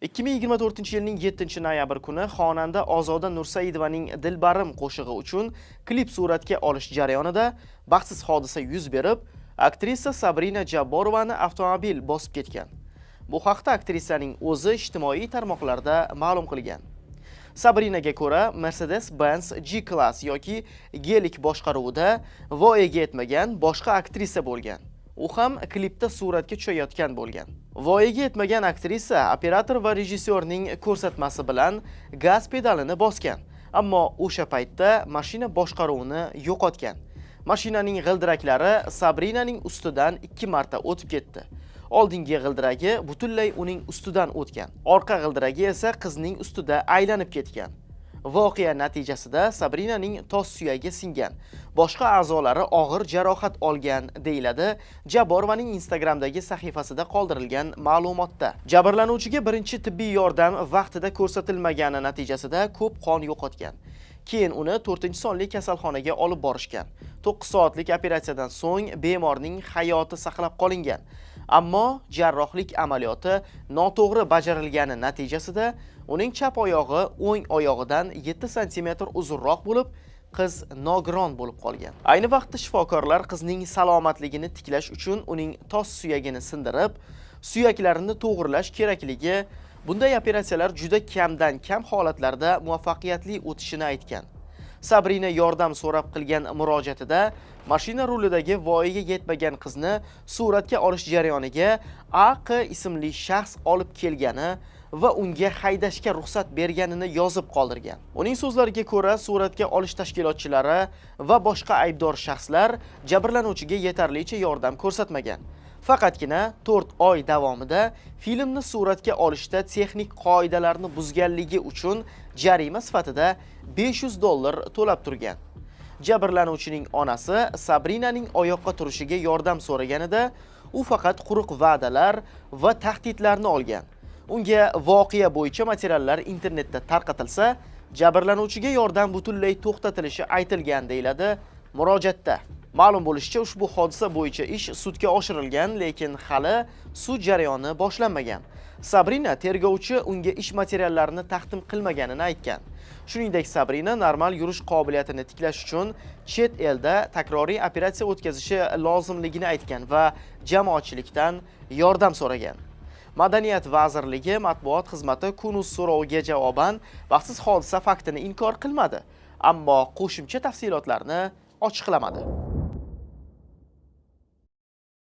2024-yilning 7-noyabr kuni xonanda Ozoda Nursaidovaning Dilbarim qo'shig'i uchun klip suratga olish jarayonida baxtsiz hodisa yuz berib, aktrisa Sabrina Jabborovani avtomobil bosib ketgan. Bu haqda aktrisaning o'zi ijtimoiy tarmoqlarda ma'lum qilgan. Sabrinaga ko'ra, Mercedes-Benz G-Class yoki Gelik boshqaruvida voyaga yetmagan boshqa aktrisa bo'lgan. U ham klipda suratga tushayotgan bo'lgan. Voyaga yetmagan aktrisa operator va rejissyorning ko'rsatmasi bilan gaz pedalini bosgan, ammo o'sha paytda mashina boshqaruvini yo'qotgan. Mashinaning g'ildiraklari Sabrinaning ustidan 2 marta o'tib ketdi. Oldingi g'ildiragi butunlay uning ustidan o'tgan. Orqa g'ildiragi esa qizning ustida aylanib ketgan. Voqea natijasida Sabrinaning tos suyagi singan. Boshqa a'zolari og'ir jarohat olgan, deyiladi Jabborovaning Instagramdagi sahifasida qoldirilgan ma'lumotda. Jabrlanuvchiga birinchi tibbiy yordam vaqtida ko'rsatilmagani natijasida ko'p qon yo'qotgan. Keyin uni 4-sonli kasalxonaga olib borishgan. 9 soatlik operatsiyadan so'ng bemorning hayoti saqlab qolingan. Ammo jarrohlik amaliyoti noto'g'ri bajarilgani natijasida uning chap oyog'i o'ng oyog'idan 7 sm uzunroq bo'lib, qiz nogiron bo'lib qolgan. Ayni vaqtda shifokorlar qizning salomatligini tiklash uchun uning tos suyagini sindirib, suyaklarini to'g'rilash kerakligi, bunday operatsiyalar juda kamdan kam holatlarda muvaffaqiyatli o'tishini aytgan. Sabrina yordam so'rab qilgan murojaatida mashina rulidagi voyaga yetmagan qizni suratga olish jarayoniga A.Q. ismli shaxs olib kelgani va unga haydashga ruxsat berganini yozib qoldirgan. Uning so'zlariga ko'ra, suratga olish tashkilotchilari va boshqa aybdor shaxslar jabrlanuvchiga yetarlicha yordam ko'rsatmagan. Faqatgina 4 oy davomida filmni suratga olishda texnik qoidalarni buzganligi uchun jarima sifatida $500 to'lab turgan. Jabrlanuvchining onasi Sabrinaning oyoqqa turishiga yordam so'raganida, u faqat quruq va'dalar va tahdidlarni olgan. Unga voqea bo'yicha materiallar internetda tarqatilsa, jabrlanuvchiga yordam butunlay to'xtatilishi aytilgan, deyiladi murojaatda. Ma'lum bo'lishicha, ushbu hodisa bo'yicha ish sudga oshirilgan, lekin hali sud jarayoni boshlanmagan. Sabrina tergovchi unga ish materiallarini taqdim qilmaganini aytgan. Shuningdek, Sabrina normal yurish qobiliyatini tiklash uchun chet elda takroriy operatsiya o'tkazishi lozimligini aytgan va jamoatchilikdan yordam so'ragan. Madaniyat vazirligi matbuot xizmati Kunuz so'roviga javoban baxtsiz hodisa faktini inkor qilmadi, ammo qo'shimcha tafsilotlarni ochiqlamadi.